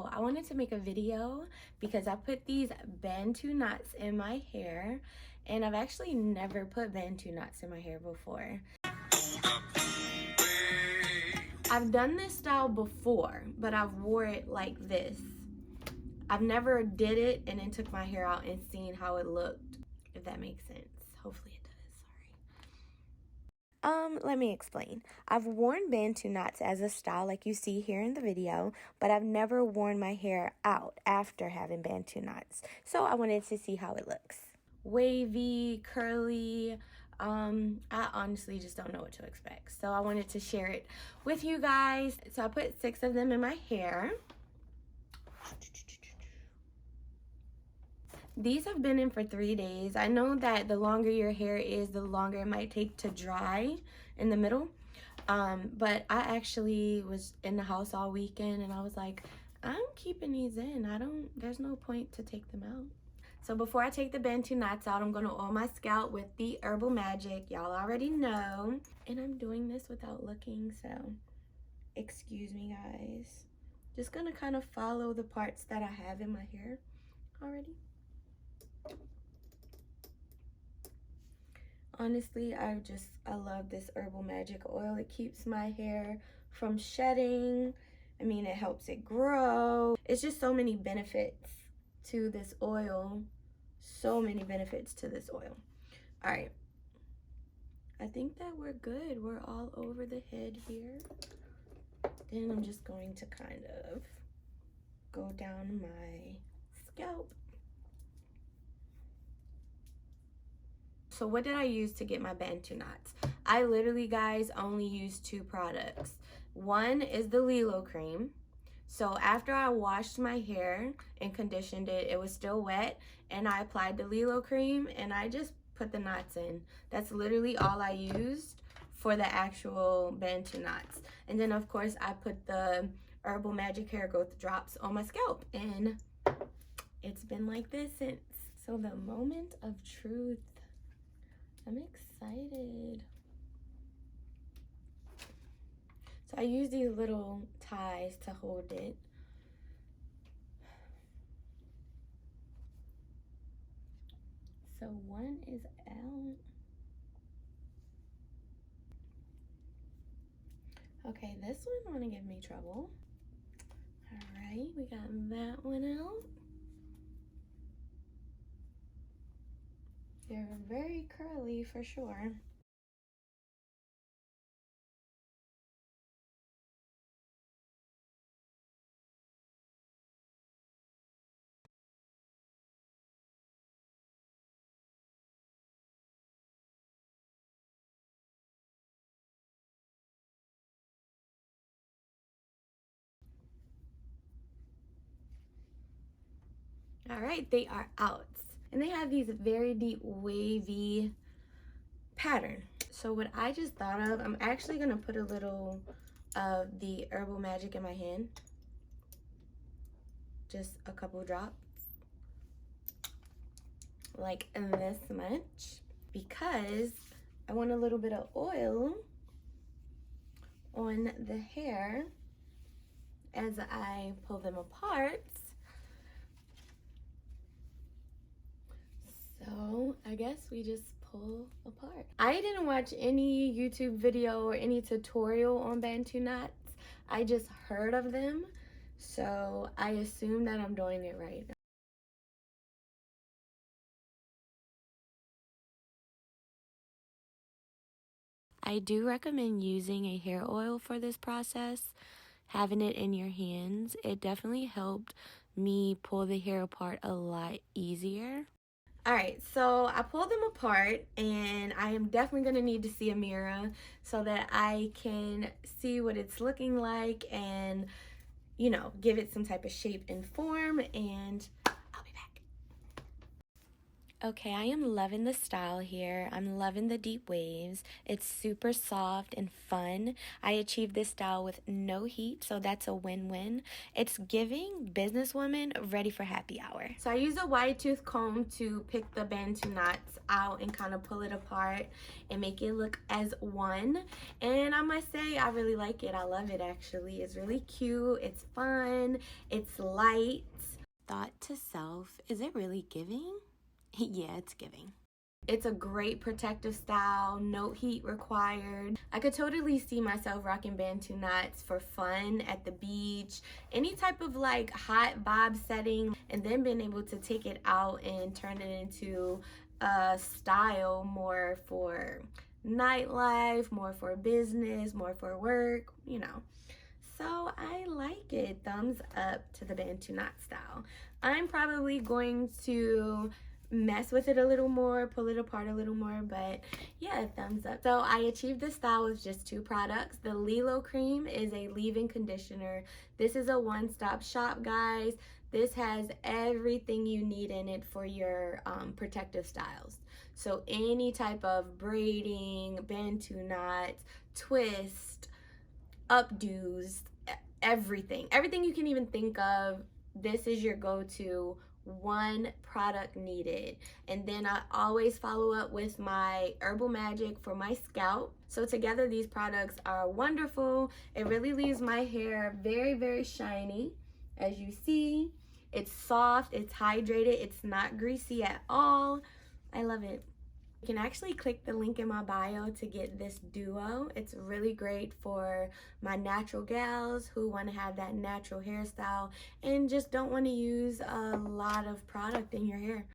So I wanted to make a video because I put these Bantu knots in my hair, and I've actually never put Bantu knots in my hair before. I've done this style before, but I've wore it like this. I've never did it and then took my hair out and seen how it looked, if that makes sense. Hopefully it does. Let me explain. I've worn Bantu knots as a style like you see here in the video, but I've never worn my hair out after having Bantu knots. So I wanted to see how it looks. Wavy, curly, I honestly just don't know what to expect. So I wanted to share it with you guys. So I put 6 of them in my hair. These have been in for 3 days. I know that the longer your hair is, the longer it might take to dry in the middle. But I actually was in the house all weekend and I was like, I'm keeping these in. There's no point to take them out. So before I take the Bantu knots out, I'm gonna oil my scalp with the Herbal Magic. Y'all already know. And I'm doing this without looking, so excuse me guys. Just gonna kind of follow the parts that I have in my hair already. Honestly, I love this Herbal Magic oil. It keeps my hair from shedding. I mean, it helps it grow. It's just so many benefits to this oil. So many benefits to this oil. All right. I think that we're good. We're all over the head here. Then I'm just going to kind of go down my scalp. So what did I use to get my Bantu knots? I literally, guys, only used 2 products. One is the LILO cream. So after I washed my hair and conditioned it, it was still wet, and I applied the LILO cream and I just put the knots in. That's literally all I used for the actual Bantu knots. And then of course I put the Herbal Magic hair growth drops on my scalp, and it's been like this since. So the moment of truth. I'm excited. So I use these little ties to hold it. So one is out. Okay, this one wanna give me trouble. All right, we got that one out. They're very curly for sure. All right, they are out. And they have these very deep wavy pattern. So what I just thought of, I'm actually gonna put a little of the Herbal Magic in my hand. Just a couple drops. Like this much. Because I want a little bit of oil on the hair as I pull them apart. So I guess we just pull apart. I didn't watch any YouTube video or any tutorial on Bantu knots. I just heard of them, so I assume that I'm doing it right. I do recommend using a hair oil for this process. Having it in your hands, it definitely helped me pull the hair apart a lot easier. All right, so I pulled them apart, and I am definitely going to need to see a mirror so that I can see what it's looking like and, you know, give it some type of shape and form, and I'll be back. Okay, I am loving the style here. I'm loving the deep waves. It's super soft and fun. I achieved this style with no heat, so that's a win-win. It's giving businesswoman ready for happy hour. So I use a wide tooth comb to pick the bantu knots out and kind of pull it apart and make it look as one. And I must say, I really like it. I love it actually. It's really cute. It's fun. It's light. Thought to self, is it really giving? Yeah, it's giving. It's a great protective style, no heat required. I could totally see myself rocking bantu knots for fun at the beach, any type of like hot vibe setting, and then being able to take it out and turn it into a style more for nightlife, more for business, more for work, you know. So I like it. Thumbs up to the bantu knot style. I'm probably going to mess with it a little more, pull it apart a little more, but yeah, thumbs up. So I achieved this style with just 2 products. The LILO Cream is a leave-in conditioner. This is a one-stop shop, guys. This has everything you need in it for your protective styles. So any type of braiding, bantu knots, twist, updos, everything you can even think of. This is your go-to one product needed. And then I always follow up with my Herbal Magic for my scalp. So together these products are wonderful. It really leaves my hair very shiny. As you see, it's soft, it's hydrated, it's not greasy at all. I love it. You can actually click the link in my bio to get this duo. It's really great for my natural gals who want to have that natural hairstyle and just don't want to use a lot of product in your hair.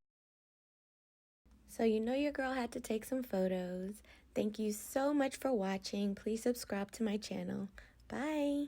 So you know your girl had to take some photos. Thank you so much for watching. Please subscribe to my channel. Bye.